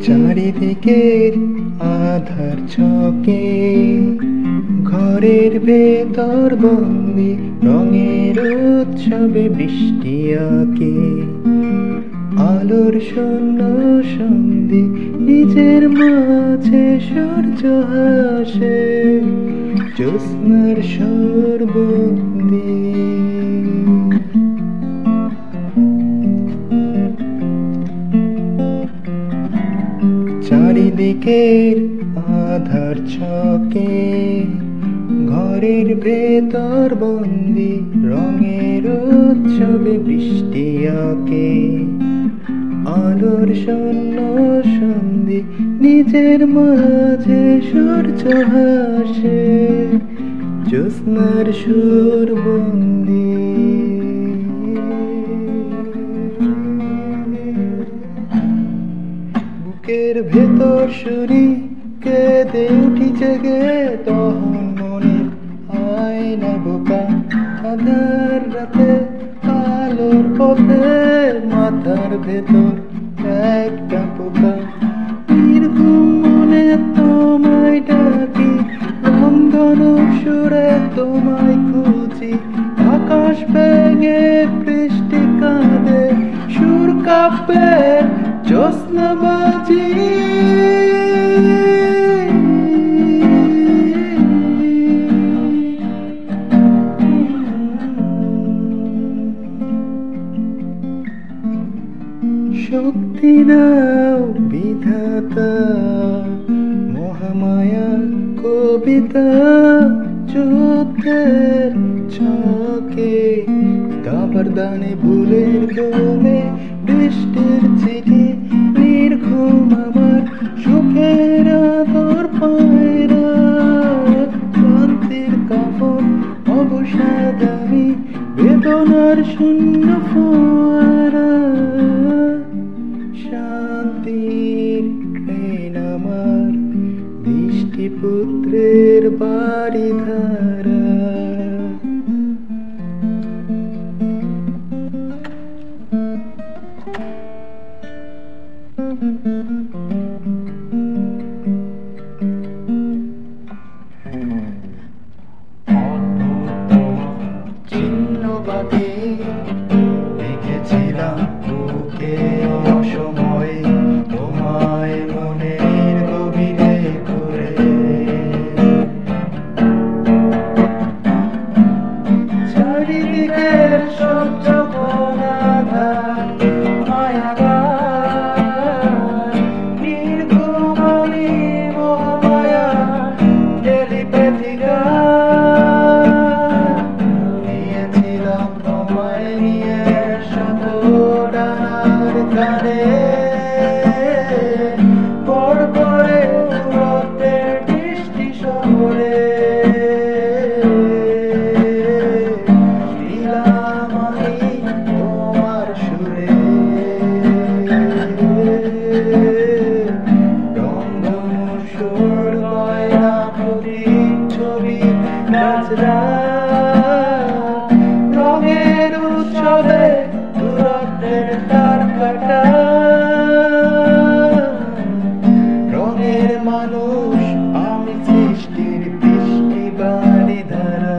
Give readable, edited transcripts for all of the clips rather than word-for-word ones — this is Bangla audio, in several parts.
চারিদিকের আধার ছকে ঘরের ভেতর বন্দি রঙের উৎসবে বৃষ্টি আঁকে আলোর শূন্য সন্ধি নিজের মাঝে সূর্য হাসে জ্যোৎস্নার সুর বন্দি চারিদিকের আধার ছকে ঘরের ভেতর বন্দি রঙের উৎসবে বৃষ্টি আঁকে আলোর শূন্য সন্ধি নিজের মাঝে সূর্য হাসে জ্যোৎস্নার সুর বন্দি বুকের ভেতর সুরি কেঁদে উঠি জেগে তখন মনে আয়না বোকা আধার রাতে আলোর পথে মাথার ভেতর একটা পোকা নির্ঘুম মনে তোমায় ডাকি রংধন সুরে তোমায় খুঁজি আকাশ ভেঙে বৃষ্টি কাঁদে সুর কাঁপে জ্যোৎস্নাবাজি শক্তি দাও বিধাতা মহামায়া কবিতা যুদ্ধের ছকে দাবার দানে ভুলের দমে বৃষ্টির চিঠি নির্ঘুম আমার সুখের আদর পায়রা ক্লান্তির কাফন অবসাদ আমি বেদনার শূন্য ফোয়ারা শান্তির ট্রেন আমার বৃষ্টি পুত্রের বাড়ি ধারা চিহ্নবাদী দেখেছিলাম বুকে অসময়ে তোমায় মনের গভীরে করে চারিদিকের সহ্য আধার মায়াগার নির্ঘুমনি মহামায়া টেলিপ্যাথি গানে বড় করে দূরত্বের বৃষ্টি শহরে দিলাম আমি তোমার সুরে রংধনু সুর গয়না প্রতিচ্ছবি গাছরা রঙের উৎসবে দূরত্বের রঙের মানুষ আমি সৃষ্টির বৃষ্টি বাড়ি ধারা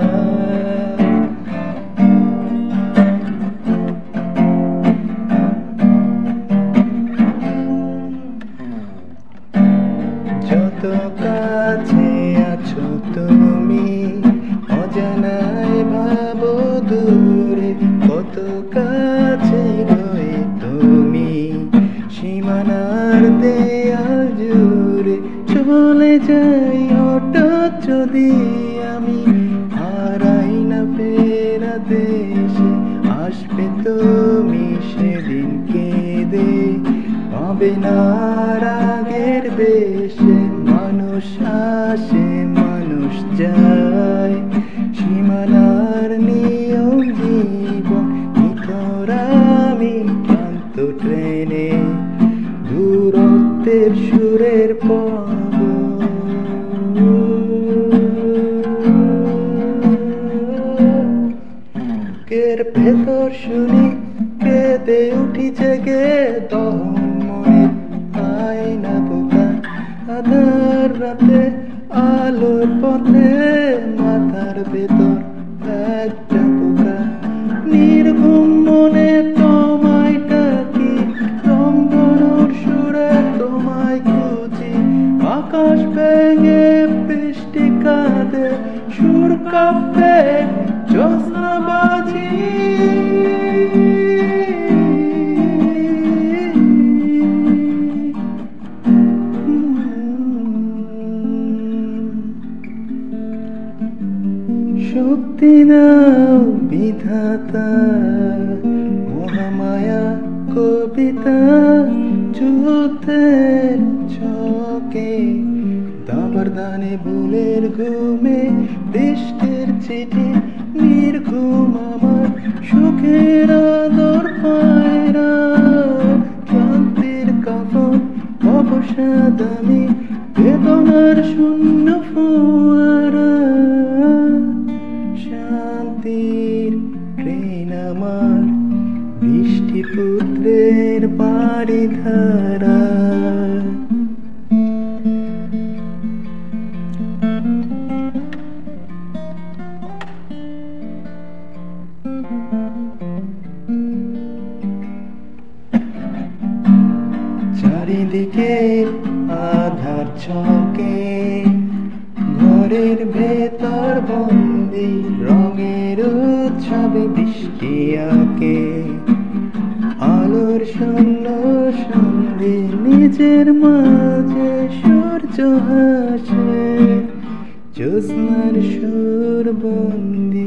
যত কাছে আছো তুমি অজানায় ভাবো দূরে কত কাছে রয়ে তুমি সীমানার দেয়াল জুড়ে চলে যাই হঠাৎ যদি আমি হারাই না ফেরা দেশে আসবে তুমি সেদিন কেঁদে পাবে না আগের বেশে মানুষ আসে মানুষ যায়, সীমানার নিয়ম জীবন নিথরামি ক্লান্ত ট্রেনে দূরত্বের সুরের পর্ব। বুকের ভেতর শুনি কেঁদে উঠি জেগে দহন মনের আয়না বোকা, আধার রাতে আলোর পথে মাথার ভেতর একটা পোকা। নির্ঘুম মনে তোমায় ডাকি, রংধনুর সুরে তোমায় খুঁজি, আকাশ ভেঙে বৃষ্টি কাঁদে সুর কাঁপে জ্যোৎস্না বাজি। শক্তি নাও বিধাতা, মহামায়া কবিতা যুদ্ধের ছকে, দাবার দানে ভুলের ঘুমে বৃষ্টির চিঠি নির্ঘুম আমার সুখের আদর পায়রা, ক্লান্তির কাফন অবসাদ আমি বেদনার শূন্য ফোয়ারা। শান্তির ট্রেন আমার বৃষ্টিপুত্রের বাড়ি ধারা। চারিদিকে আধার ছকে ঘরের ভেতর বন্দি, রঙের উৎসবে বৃষ্টি আঁকে আলোর শূন্য সন্ধি, নিজের মাঝে সূর্য হাসে জ্যোৎস্নার সুর বন্দি।